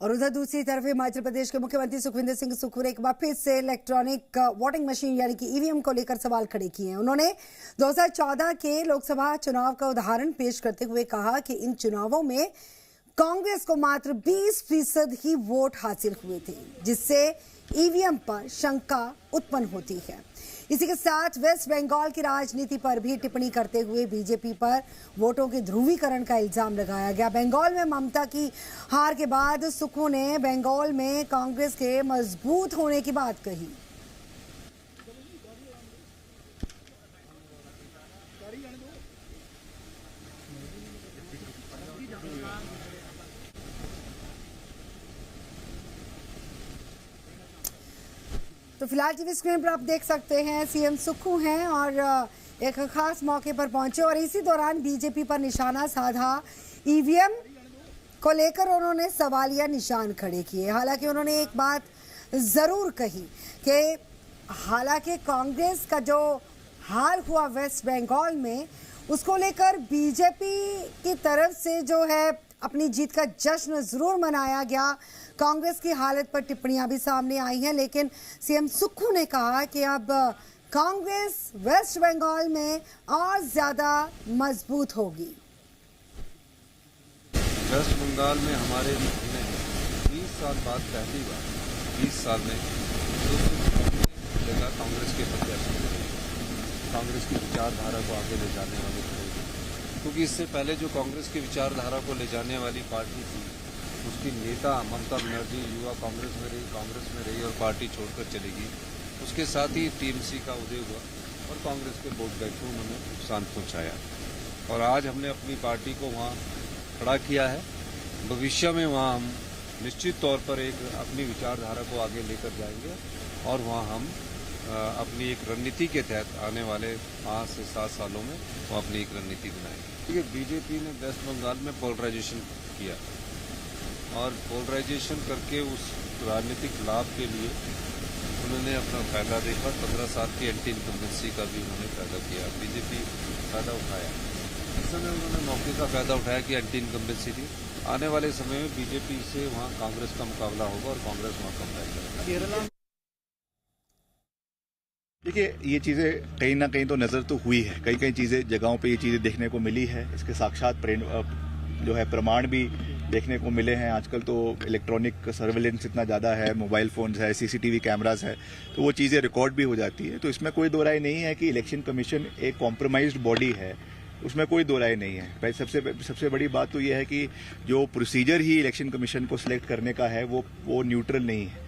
और उधर दूसरी तरफ हिमाचल प्रदेश के मुख्यमंत्री सुखविंदर सिंह सुक्खू ने एक बार फिर से इलेक्ट्रॉनिक वोटिंग मशीन यानी कि ईवीएम को लेकर सवाल खड़े किए हैं। उन्होंने 2014 के लोकसभा चुनाव का उदाहरण पेश करते हुए कहा कि इन चुनावों में कांग्रेस को मात्र 20% ही वोट हासिल हुए थे, जिससे ईवीएम पर शंका उत्पन्न होती है। इसी के साथ वेस्ट बंगाल की राजनीति पर भी टिप्पणी करते हुए बीजेपी पर वोटों के ध्रुवीकरण का इल्जाम लगाया गया। बंगाल में ममता की हार के बाद सुक्खू ने बंगाल में कांग्रेस के मजबूत होने की बात कही। तो फिलहाल टीवी स्क्रीन पर आप देख सकते हैं सीएम सुक्खू हैं और एक खास मौके पर पहुंचे और इसी दौरान बीजेपी पर निशाना साधा। ईवीएम को लेकर उन्होंने सवालिया निशान खड़े किए। हालांकि उन्होंने एक बात जरूर कही कि हालांकि कांग्रेस का जो हार हुआ वेस्ट बंगाल में, उसको लेकर बीजेपी की तरफ से जो है अपनी जीत का जश्न जरूर मनाया गया। कांग्रेस की हालत पर टिप्पणियां भी सामने आई हैं, लेकिन सीएम सुक्खू ने कहा कि अब कांग्रेस वेस्ट बंगाल में और ज्यादा मजबूत होगी। वेस्ट बंगाल में हमारे 20 साल बाद पहली बार 20 साल में जगह कांग्रेस के प्रत्याशी कांग्रेस की विचारधारा को आगे ले जाने वाले खड़े, क्योंकि इससे पहले जो कांग्रेस की विचारधारा को ले जाने वाली पार्टी थी, उसकी नेता ममता बनर्जी युवा कांग्रेस में रही और पार्टी छोड़कर चली गई। उसके साथ ही टीएमसी का उदय हुआ और कांग्रेस के वोट बैंक को उन्होंने नुकसान पहुंचाया। और आज हमने अपनी पार्टी को वहाँ खड़ा किया है। भविष्य में वहाँ हम निश्चित तौर पर एक अपनी विचारधारा को आगे लेकर जाएंगे और वहाँ हम अपनी एक रणनीति के तहत आने वाले 5 से 7 सालों में वो अपनी एक रणनीति बनाएंगे। क्योंकि बीजेपी ने वेस्ट बंगाल में पोलराइजेशन किया और पोलराइजेशन करके उस राजनीतिक लाभ के लिए उन्होंने अपना फायदा देखा। 15 साल की एंटी इनकम्बेंसी का भी उन्होंने फायदा किया। बीजेपी फायदा उठाया, इस समय उन्होंने मौके का फायदा उठाया कि एंटी इनकम्बेंसी थी। आने वाले समय में बीजेपी से वहाँ कांग्रेस का मुकाबला होगा और कांग्रेस वहाँ कम रहेगा। देखिए, ये चीज़ें कहीं ना कहीं तो नज़र तो हुई है, कई कई चीज़ें जगहों पे ये चीज़ें देखने को मिली है। इसके साक्षात जो है प्रमाण भी देखने को मिले हैं। आजकल तो इलेक्ट्रॉनिक सर्वेलेंस इतना ज़्यादा है, मोबाइल फोन्स है, सीसीटीवी कैमरास है, तो वो चीज़ें रिकॉर्ड भी हो जाती है। तो इसमें कोई दो राय नहीं है कि इलेक्शन कमीशन एक कॉम्प्रोमाइज्ड बॉडी है, उसमें कोई दो राय नहीं है। सबसे बड़ी बात तो ये है कि जो प्रोसीजर ही इलेक्शन कमीशन को सिलेक्ट करने का है वो न्यूट्रल नहीं है।